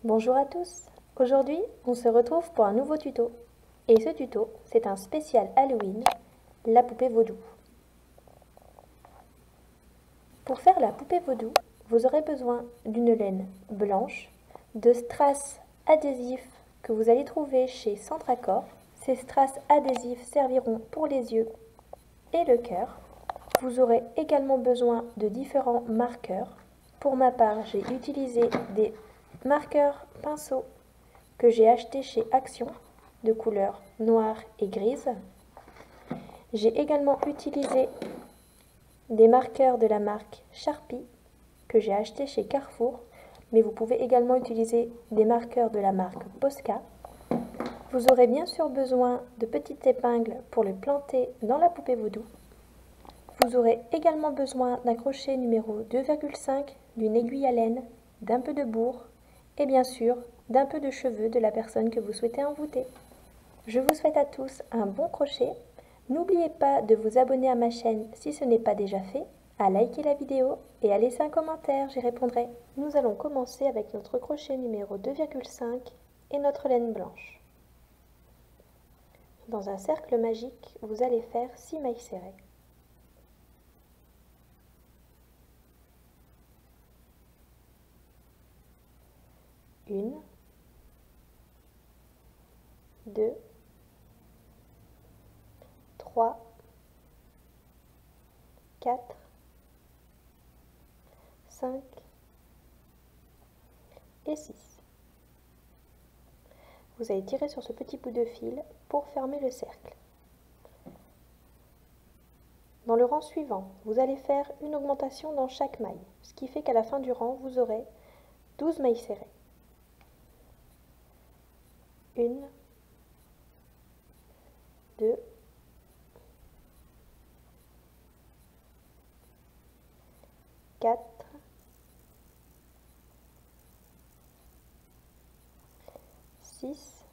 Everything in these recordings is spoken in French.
Bonjour à tous. Aujourd'hui, on se retrouve pour un nouveau tuto. Et ce tuto, c'est un spécial Halloween, la poupée vaudou. Pour faire la poupée vaudou, vous aurez besoin d'une laine blanche, de strass adhésifs que vous allez trouver chez Centracor. Ces strass adhésifs serviront pour les yeux et le cœur. Vous aurez également besoin de différents marqueurs. Pour ma part, j'ai utilisé des marqueurs pinceaux que j'ai achetés chez Action de couleur noire et grise. J'ai également utilisé des marqueurs de la marque Sharpie que j'ai acheté chez Carrefour, mais vous pouvez également utiliser des marqueurs de la marque Posca. Vous aurez bien sûr besoin de petites épingles pour les planter dans la poupée vaudou. Vous aurez également besoin d'un crochet numéro 2,5, d'une aiguille à laine, d'un peu de bourre et bien sûr d'un peu de cheveux de la personne que vous souhaitez envoûter. Je vous souhaite à tous un bon crochet. N'oubliez pas de vous abonner à ma chaîne si ce n'est pas déjà fait, à liker la vidéo et à laisser un commentaire, j'y répondrai. Nous allons commencer avec notre crochet numéro 2,5 et notre laine blanche. Dans un cercle magique, vous allez faire 6 mailles serrées. Une, 2, 3, 4, 5 et 6. Vous allez tirer sur ce petit bout de fil pour fermer le cercle. Dans le rang suivant, vous allez faire une augmentation dans chaque maille, ce qui fait qu'à la fin du rang, vous aurez 12 mailles serrées. 1, 2, 4, 6,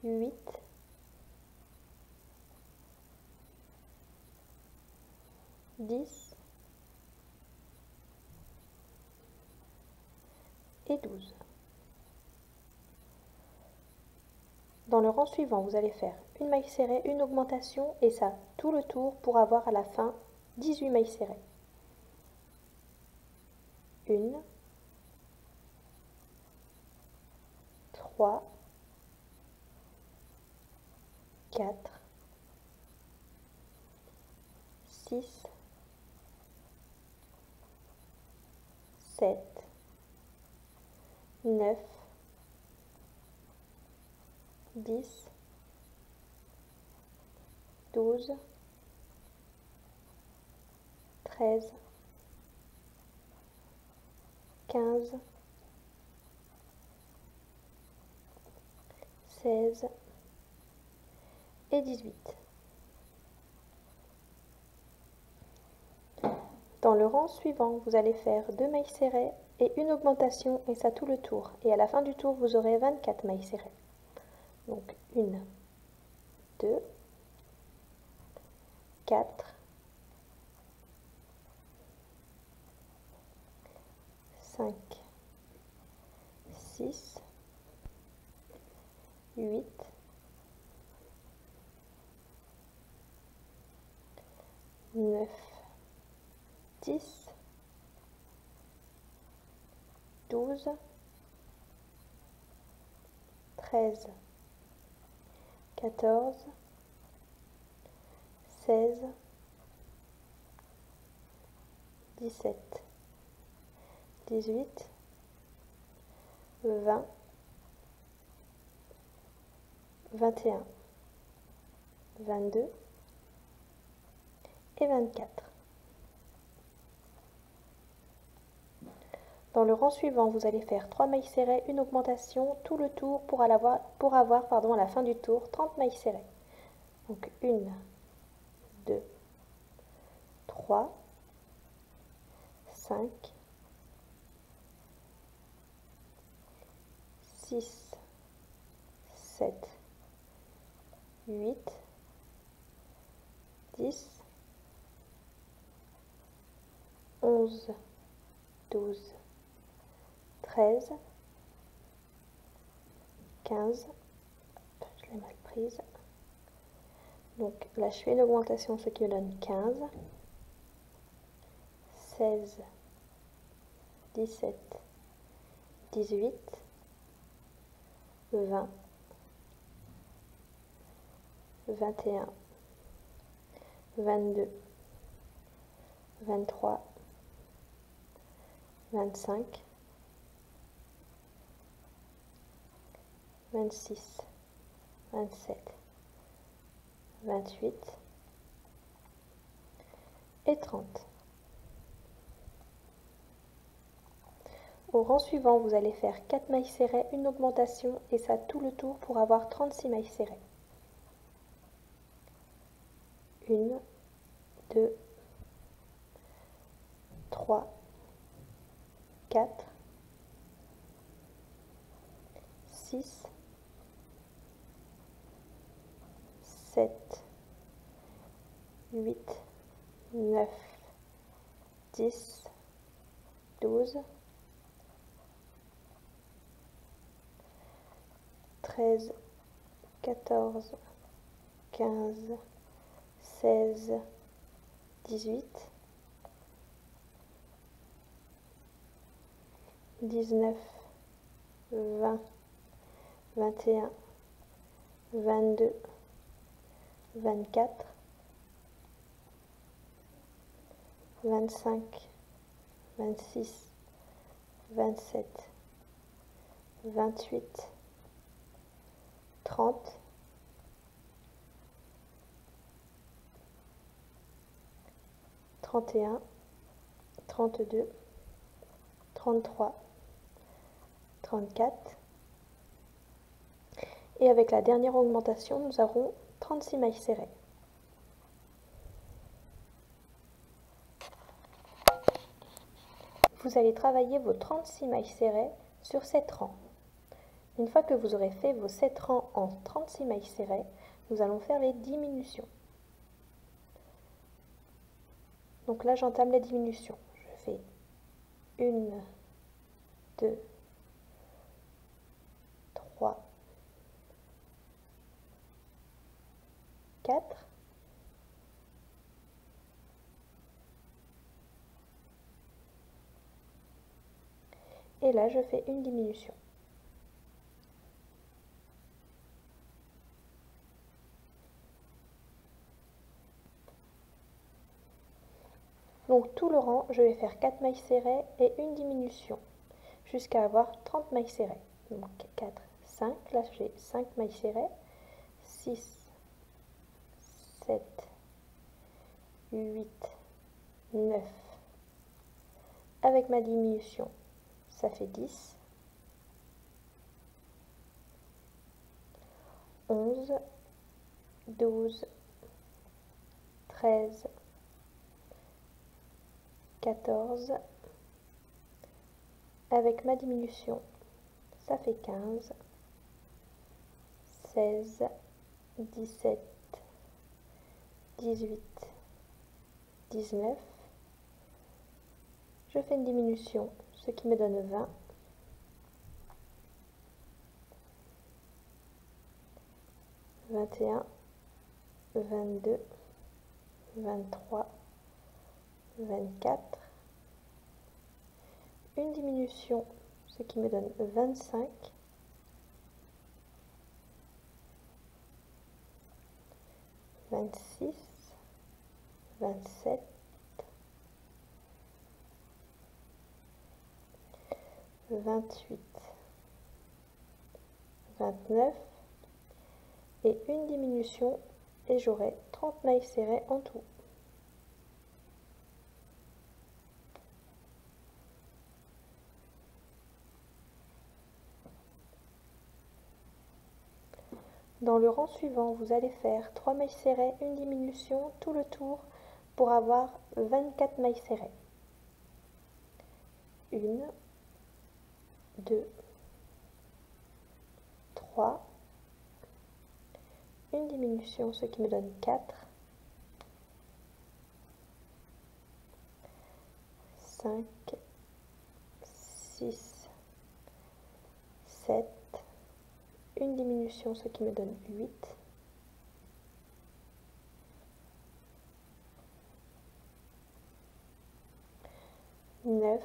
8, 10 et 12. Dans le rang suivant, vous allez faire une maille serrée, une augmentation et ça tout le tour pour avoir à la fin 18 mailles serrées. 1, 3, 4, 6, 7, 9, 10, 12, 13, 15, 16 et 18. Dans le rang suivant, vous allez faire 2 mailles serrées et une augmentation et ça tout le tour. Et à la fin du tour, vous aurez 24 mailles serrées. Donc 1, 2, 4, 5, 6, 8, 9, 10, 12, 13, 14, 16, 17, 18, 20, 21, 22 et 24. Dans le rang suivant, vous allez faire 3 mailles serrées, une augmentation, tout le tour pour avoir à la fin du tour 30 mailles serrées. Donc 1, 2, 3, 5, 6, 7, 8, 10, 11, 12, 13, 15, je l'ai mal prise. Donc là je fais une augmentation, ce qui me donne 15, 16, 17, 18, 20, 21, 22, 23, 25, 26, 27, 28 et 30. Au rang suivant, vous allez faire 4 mailles serrées, une augmentation et ça tout le tour pour avoir 36 mailles serrées. 1, 2, 3, 4, 6, 7, 8, 9, 10, 12, 13, 14, 15, 16, 18, 19, 20, 21, 22, 24, 25, 26, 27, 28, 30, 31, 32, 33, 34. Et avec la dernière augmentation, nous aurons 36 mailles serrées. Vous allez travailler vos 36 mailles serrées sur 7 rangs. Une fois que vous aurez fait vos 7 rangs en 36 mailles serrées, nous allons faire les diminutions. Donc là, j'entame la diminution. Je fais 1, 2, 3, 4. Et là, je fais une diminution. Donc tout le rang, je vais faire 4 mailles serrées et une diminution, jusqu'à avoir 30 mailles serrées. Donc 4, 5, là j'ai 5 mailles serrées, 6, 7, 8, 9, avec ma diminution, ça fait 10, 11, 12, 13, 14, avec ma diminution, ça fait 15, 16, 17, 18, 19, je fais une diminution, ce qui me donne 20, 21, 22, 23, 24, une diminution, ce qui me donne 25, 26, 27, 28, 29 et une diminution et j'aurai 30 mailles serrées en tout. Dans le rang suivant, vous allez faire 3 mailles serrées, une diminution, tout le tour pour avoir 24 mailles serrées. 1, 2, 3, une diminution, ce qui me donne 4, 5, 6, 7, une diminution, ce qui me donne 8, 9,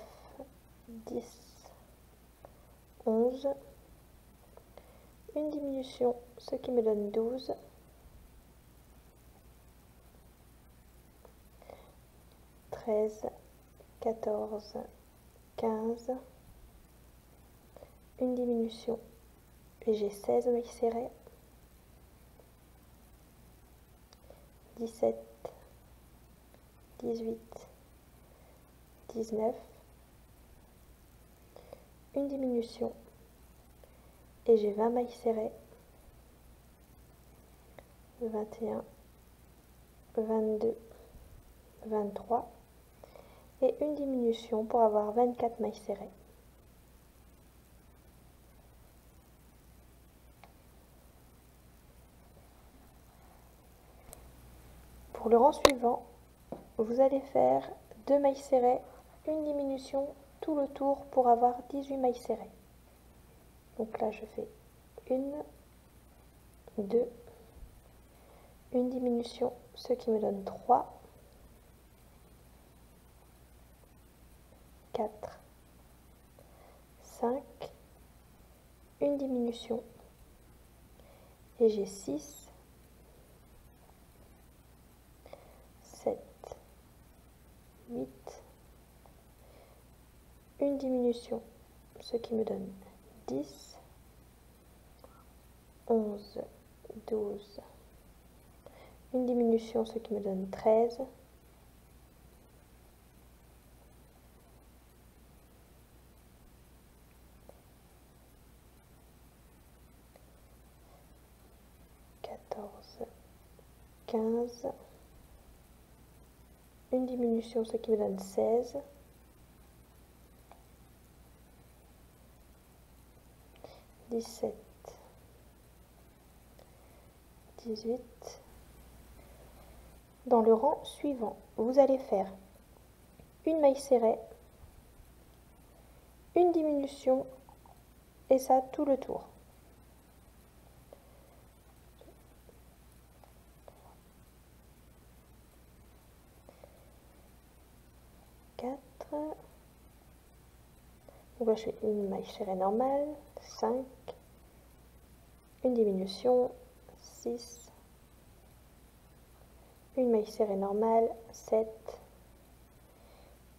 10, 11, une diminution, ce qui me donne 12, 13, 14, 15, une diminution, et j'ai 16 mailles serrées, 17, 18, 19, une diminution, et j'ai 20 mailles serrées, 21, 22, 23, et une diminution pour avoir 24 mailles serrées. Pour le rang suivant, vous allez faire 2 mailles serrées, une diminution tout le tour pour avoir 18 mailles serrées. Donc là je fais 1, 2, une diminution, ce qui me donne 3, 4, 5, une diminution, et j'ai 6, 7, 8, une diminution, ce qui me donne 10, 11, 12, une diminution, ce qui me donne 13, 14, 15, une diminution, ce qui me donne 16, 17, 18. Dans le rang suivant, vous allez faire une maille serrée, une diminution, et ça tout le tour. 4. Donc là, je fais une maille serrée normale, 5, une diminution, 6, une maille serrée normale, 7,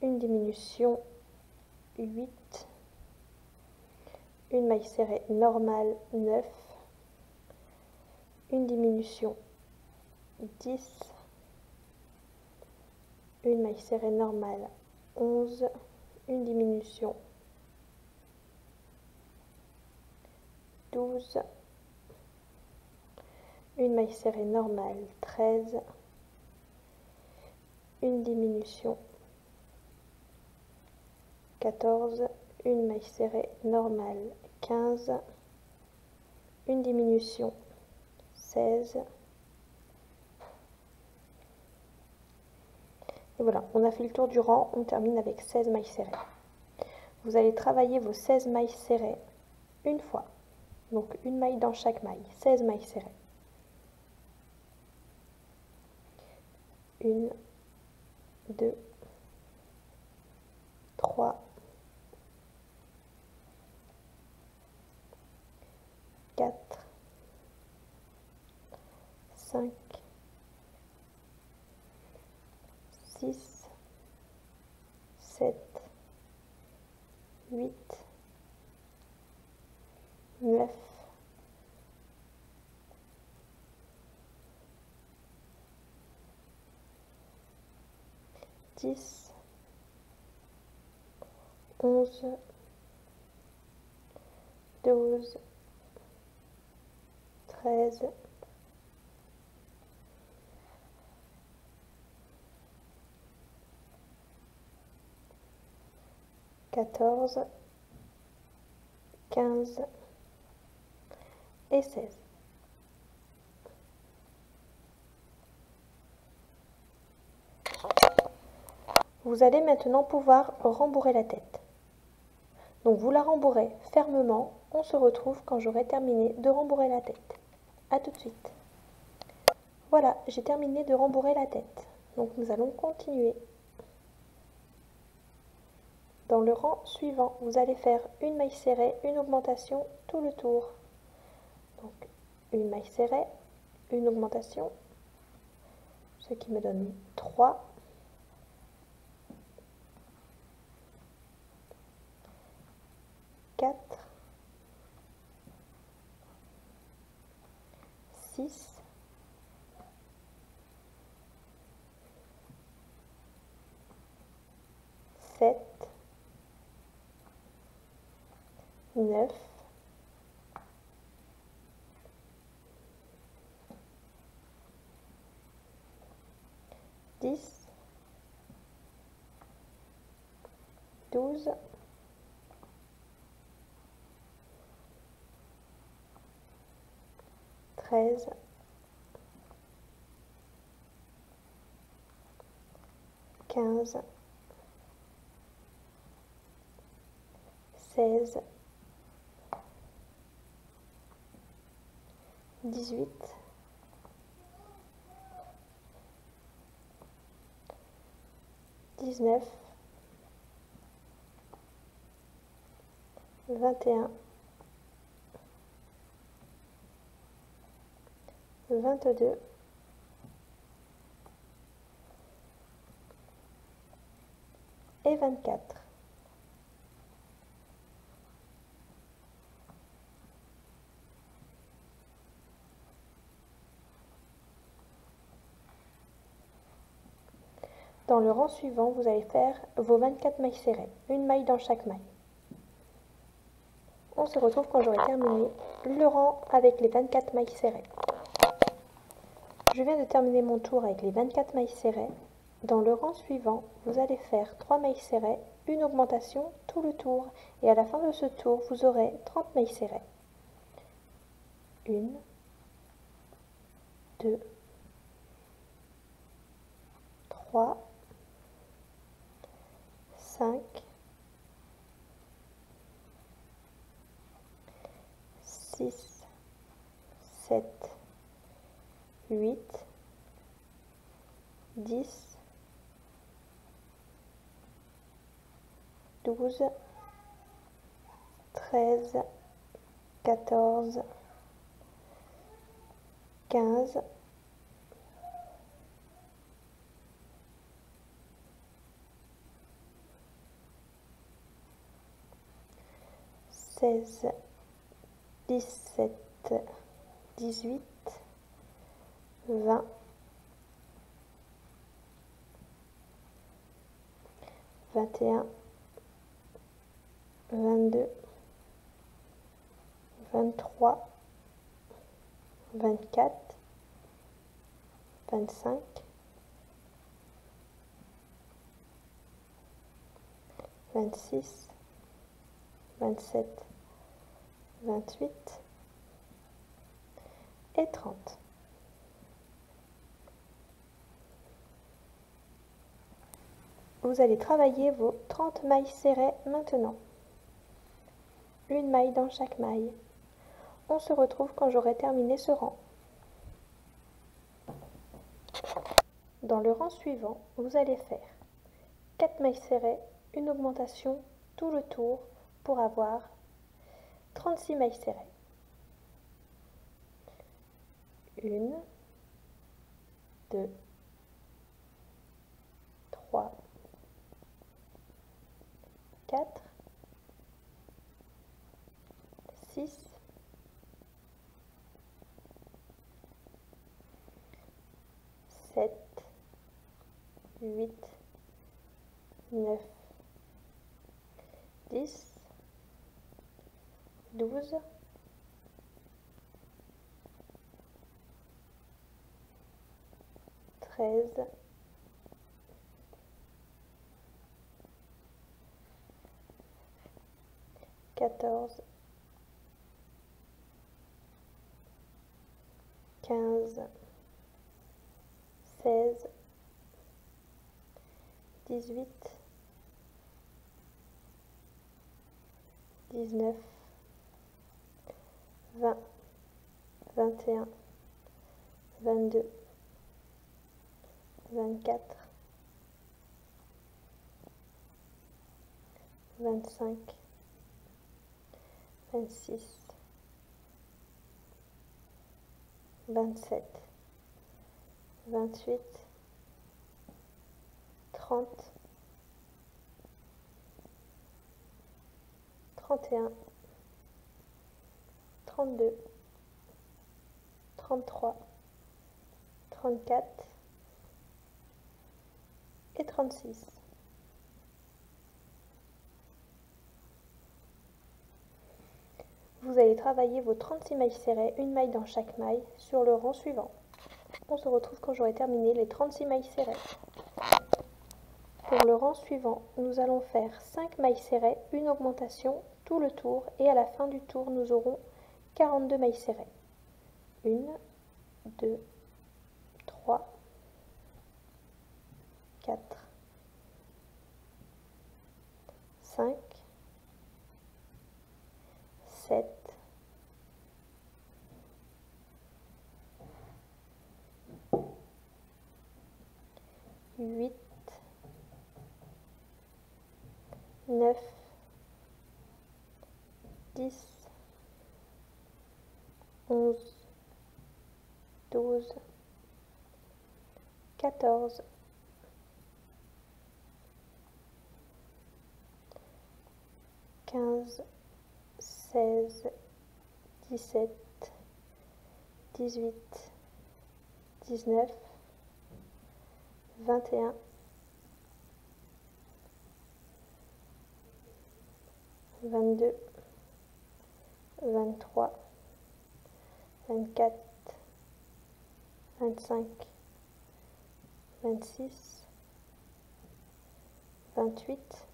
une diminution, 8, une maille serrée normale, 9, une diminution, 10, une maille serrée normale, 11, une diminution, 12, une maille serrée normale, 13, une diminution, 14, une maille serrée normale, 15, une diminution, 16. Et voilà, on a fait le tour du rang, on termine avec 16 mailles serrées. Vous allez travailler vos 16 mailles serrées une fois. Donc une maille dans chaque maille, 16 mailles serrées. 1, 2, 3, 4, 5, 6, 7, 8, 9, 10, 11, 12, 13, 14, 15 et 16. Vous allez maintenant pouvoir rembourrer la tête. Donc vous la rembourrez fermement. On se retrouve quand j'aurai terminé de rembourrer la tête. A tout de suite. Voilà, j'ai terminé de rembourrer la tête. Donc nous allons continuer. Dans le rang suivant, vous allez faire une maille serrée, une augmentation tout le tour. Donc une maille serrée, une augmentation, ce qui me donne 3. 4, 6, 7, 9, 10, 12, 13, 15, 16, 18, 19, 21, 22, et 24. Dans le rang suivant, vous allez faire vos 24 mailles serrées, une maille dans chaque maille. On se retrouve quand j'aurai terminé le rang avec les 24 mailles serrées. Je viens de terminer mon tour avec les 24 mailles serrées. Dans le rang suivant, vous allez faire 3 mailles serrées, une augmentation tout le tour. Et à la fin de ce tour, vous aurez 30 mailles serrées. 1, 2, 3, 5, 6, 7, 8, 10, 12, 13, 14, 15, 16, 17, 18, 20, 21, 22, 23, 24, 25, 26, 27, 28 et 30. Vous allez travailler vos 30 mailles serrées maintenant. Une maille dans chaque maille. On se retrouve quand j'aurai terminé ce rang. Dans le rang suivant, vous allez faire 4 mailles serrées, une augmentation tout le tour pour avoir 36 mailles serrées. 1, 2, 3, 4, 6, 7, 8, 9, 10, 12, 13, 14, 15, 16, 18, 19, 20, 21, 22, 24, 25, 26, 27, 28, 30, 31, 32, 33, 34 et 36. Vous allez travailler vos 36 mailles serrées, une maille dans chaque maille, sur le rang suivant. On se retrouve quand j'aurai terminé les 36 mailles serrées. Pour le rang suivant, nous allons faire 5 mailles serrées, une augmentation, tout le tour, et à la fin du tour, nous aurons 42 mailles serrées. 1, 2, 3, 4, 5, 7, 8, 9, 10, 11, 12, 14, 15, 16, 17, 18, 19, 21, 22, 23, 24, 25, 26, 28,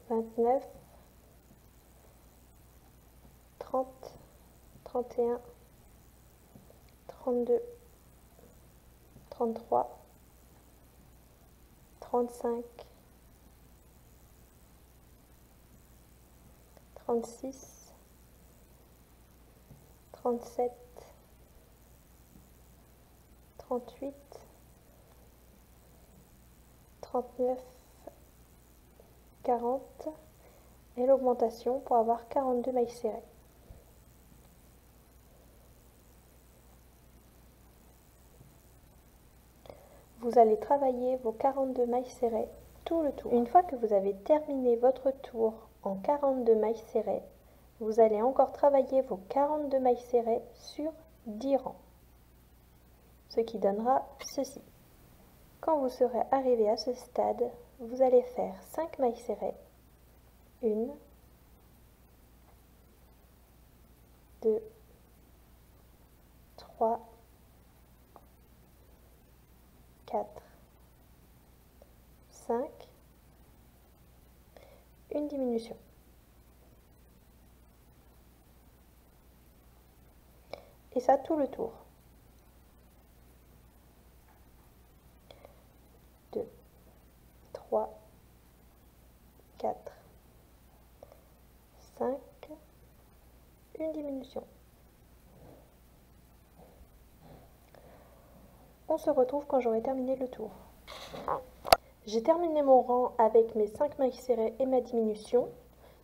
29, 30, 31, 32, 33, 35, 36, 37, 38, 39, 40 et l'augmentation pour avoir 42 mailles serrées. Vous allez travailler vos 42 mailles serrées tout le tour. Une fois que vous avez terminé votre tour en 42 mailles serrées, vous allez encore travailler vos 42 mailles serrées sur 10 rangs, ce qui donnera ceci. Quand vous serez arrivé à ce stade, vous allez faire 5 mailles serrées, 1, 2, 3, 4, 5, une diminution. Et ça tout le tour. 2, 3, 4, 5, une diminution. On se retrouve quand j'aurai terminé le tour. J'ai terminé mon rang avec mes 5 mailles serrées et ma diminution.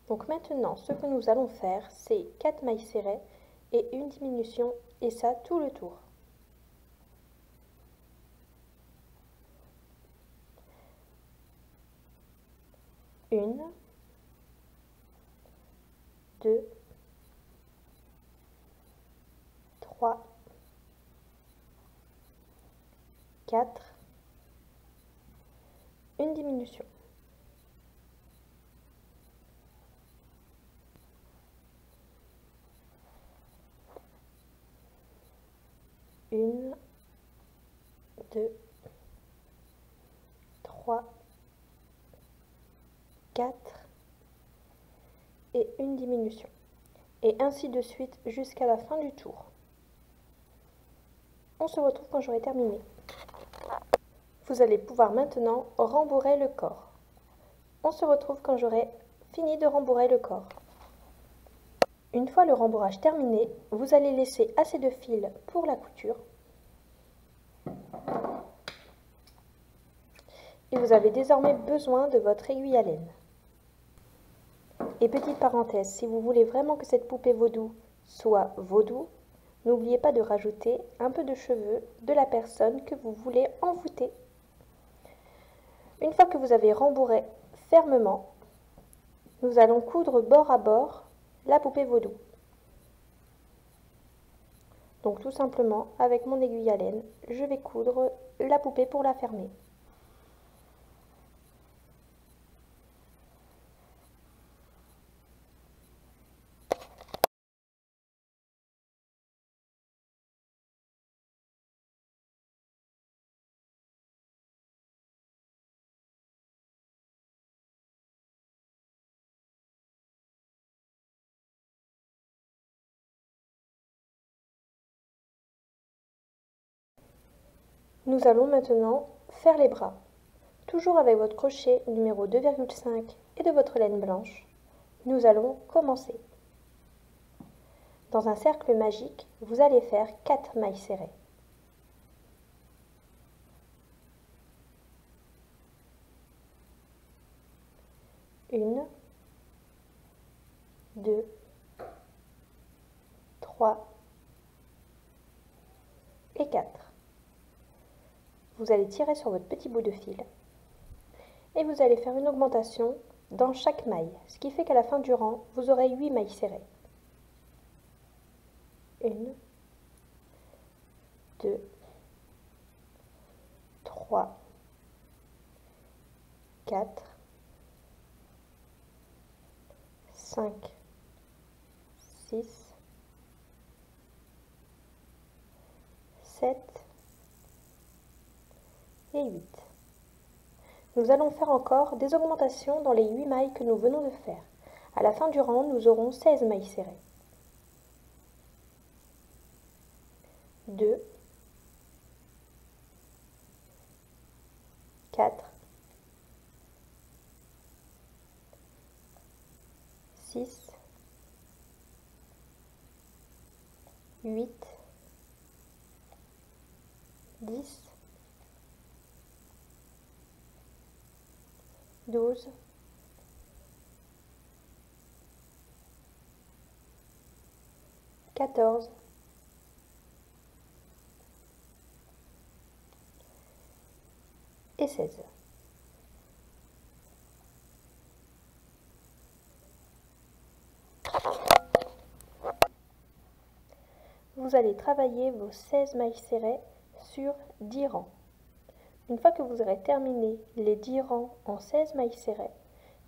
Donc maintenant, ce que nous allons faire, c'est 4 mailles serrées et une diminution, et ça tout le tour. Une, 2, 3, 4, une diminution. Une, 2, 3, 4 et une diminution. Et ainsi de suite jusqu'à la fin du tour. On se retrouve quand j'aurai terminé. Vous allez pouvoir maintenant rembourrer le corps. On se retrouve quand j'aurai fini de rembourrer le corps. Une fois le rembourrage terminé, vous allez laisser assez de fil pour la couture. Et vous avez désormais besoin de votre aiguille à laine. Et petite parenthèse, si vous voulez vraiment que cette poupée vaudou soit vaudou, n'oubliez pas de rajouter un peu de cheveux de la personne que vous voulez envoûter. Une fois que vous avez rembourré fermement, nous allons coudre bord à bord la poupée vaudou. Donc tout simplement, avec mon aiguille à laine, je vais coudre la poupée pour la fermer. Nous allons maintenant faire les bras. Toujours avec votre crochet numéro 2,5 et de votre laine blanche, nous allons commencer. Dans un cercle magique, vous allez faire 4 mailles serrées. Une, 2, 3 et 4. Vous allez tirer sur votre petit bout de fil et vous allez faire une augmentation dans chaque maille, ce qui fait qu'à la fin du rang, vous aurez 8 mailles serrées. 1, 2, 3, 4, 5, 6, 7 et 8. Nous allons faire encore des augmentations dans les 8 mailles que nous venons de faire. À la fin du rang, nous aurons 16 mailles serrées. 2, 4, 6, 8, 10, 12, 14 et 16. Vous allez travailler vos 16 mailles serrées sur 10 rangs. Une fois que vous aurez terminé les 10 rangs en 16 mailles serrées,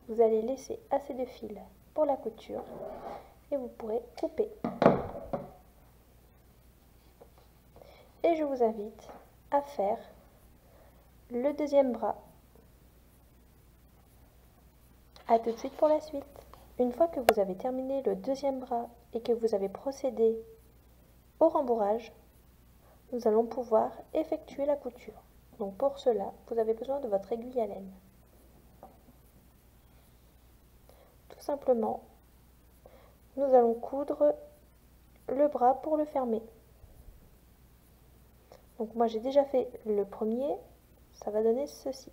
vous allez laisser assez de fil pour la couture et vous pourrez couper. Et je vous invite à faire le deuxième bras. A tout de suite pour la suite. Une fois que vous avez terminé le deuxième bras et que vous avez procédé au rembourrage, nous allons pouvoir effectuer la couture. Donc pour cela, vous avez besoin de votre aiguille à laine. Tout simplement, nous allons coudre le bras pour le fermer. Donc moi j'ai déjà fait le premier, ça va donner ceci.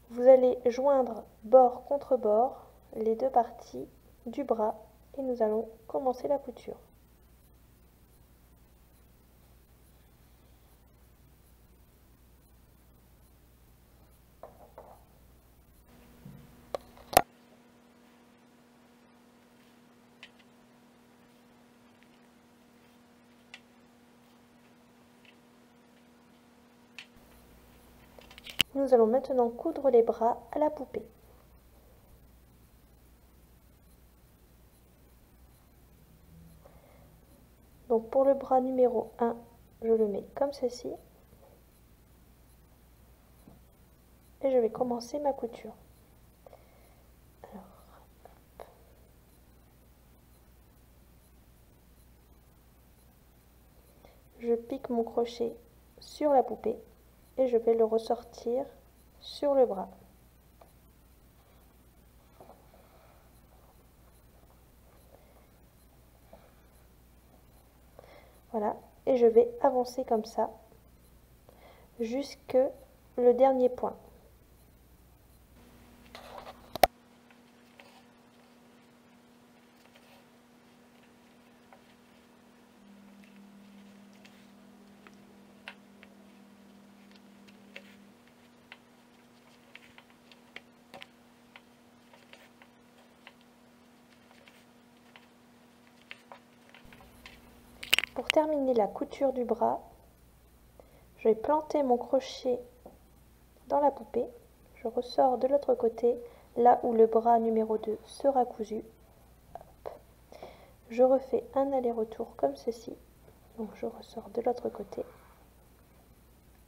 Vous allez joindre bord contre bord les deux parties du bras et nous allons commencer la couture. Nous allons maintenant coudre les bras à la poupée. Donc pour le bras numéro 1, je le mets comme ceci. Et je vais commencer ma couture. Alors, je pique pique mon crochet sur la poupée et je vais le ressortir sur le bras. Voilà, et je vais avancer comme ça jusque le dernier point. Pour terminer la couture du bras, je vais planter mon crochet dans la poupée. Je ressors de l'autre côté, là où le bras numéro 2 sera cousu. Hop. Je refais un aller-retour comme ceci. Donc je ressors de l'autre côté.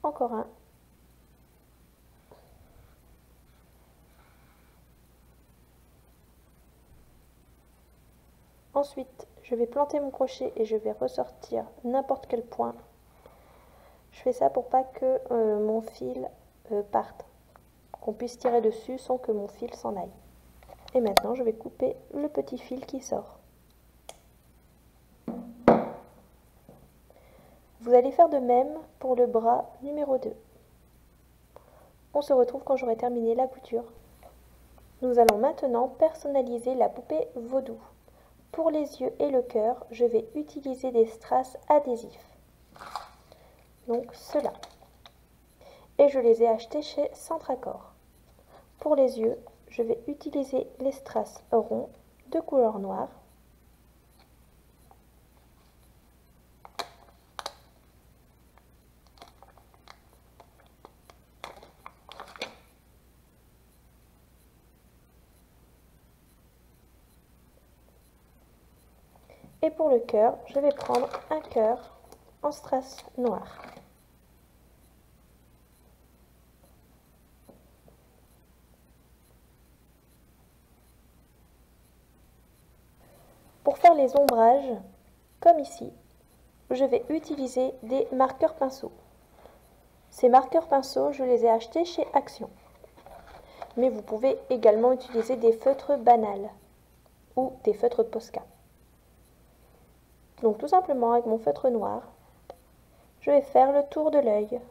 Encore un. Ensuite, je vais planter mon crochet et je vais ressortir n'importe quel point. Je fais ça pour pas que mon fil parte, qu'on puisse tirer dessus sans que mon fil s'en aille. Et maintenant, je vais couper le petit fil qui sort. Vous allez faire de même pour le bras numéro 2. On se retrouve quand j'aurai terminé la couture. Nous allons maintenant personnaliser la poupée vaudou. Pour les yeux et le cœur, je vais utiliser des strass adhésifs. Donc ceux-là. Et je les ai achetés chez Centracor. Pour les yeux, je vais utiliser les strass ronds de couleur noire. Et pour le cœur, je vais prendre un cœur en strass noir. Pour faire les ombrages, comme ici, je vais utiliser des marqueurs pinceaux. Ces marqueurs pinceaux, je les ai achetés chez Action. Mais vous pouvez également utiliser des feutres banals ou des feutres Posca. Donc tout simplement avec mon feutre noir, je vais faire le tour de l'œil.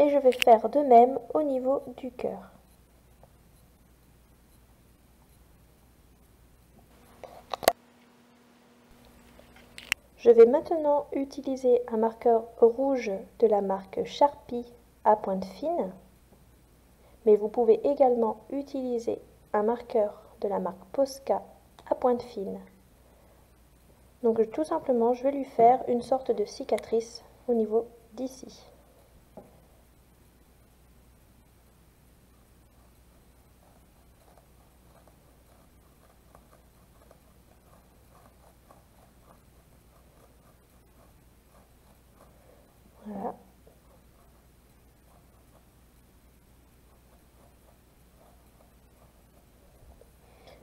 Et je vais faire de même au niveau du cœur. Je vais maintenant utiliser un marqueur rouge de la marque Sharpie à pointe fine, mais vous pouvez également utiliser un marqueur de la marque Posca à pointe fine. Donc tout simplement, je vais lui faire une sorte de cicatrice au niveau d'ici. Voilà.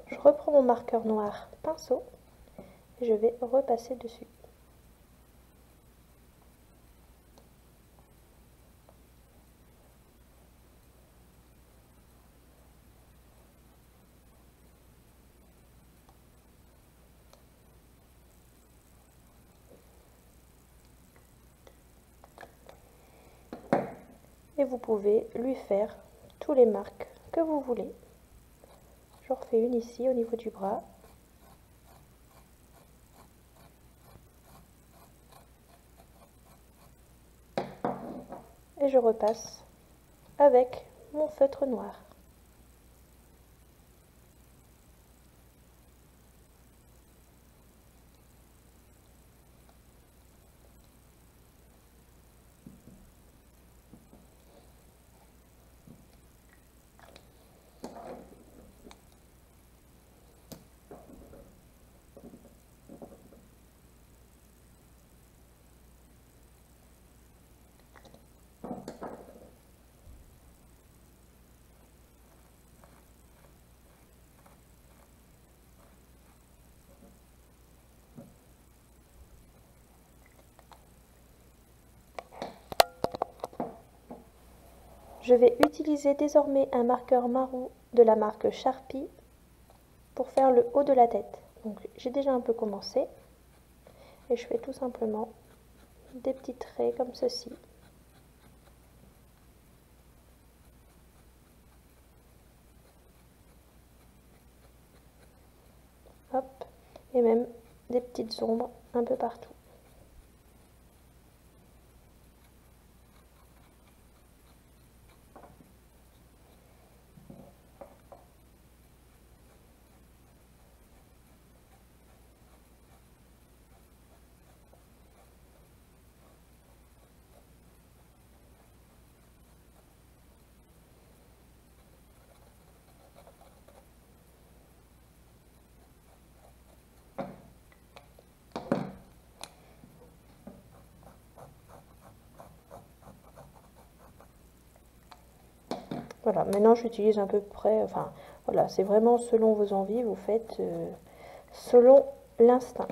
Je reprends mon marqueur noir pinceau et je vais repasser dessus. Et vous pouvez lui faire tous les marques que vous voulez. Je refais une ici au niveau du bras. Et je repasse avec mon feutre noir. Je vais utiliser désormais un marqueur marron de la marque Sharpie pour faire le haut de la tête. Donc j'ai déjà un peu commencé et je fais tout simplement des petits traits comme ceci. Hop, et même des petites ombres un peu partout. Voilà, maintenant j'utilise à peu près, enfin voilà, c'est vraiment selon vos envies, vous faites selon l'instinct.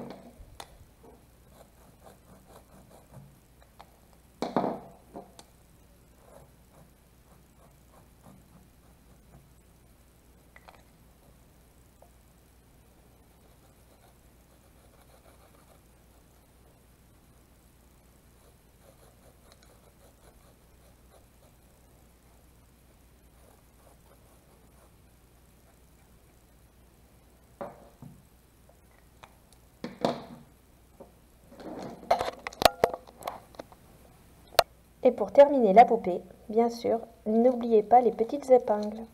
Et pour terminer la poupée, bien sûr, n'oubliez pas les petites épingles.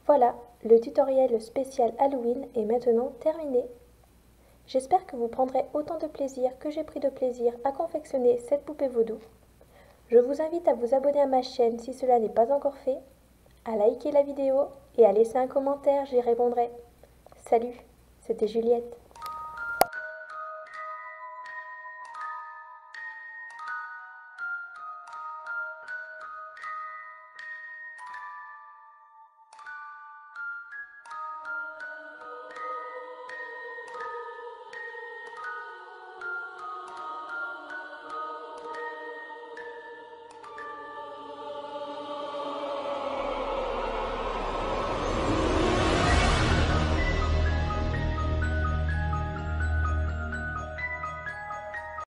Voilà, le tutoriel spécial Halloween est maintenant terminé. J'espère que vous prendrez autant de plaisir que j'ai pris de plaisir à confectionner cette poupée vaudou. Je vous invite à vous abonner à ma chaîne si cela n'est pas encore fait, à liker la vidéo et à laisser un commentaire, j'y répondrai. Salut, c'était Juliette.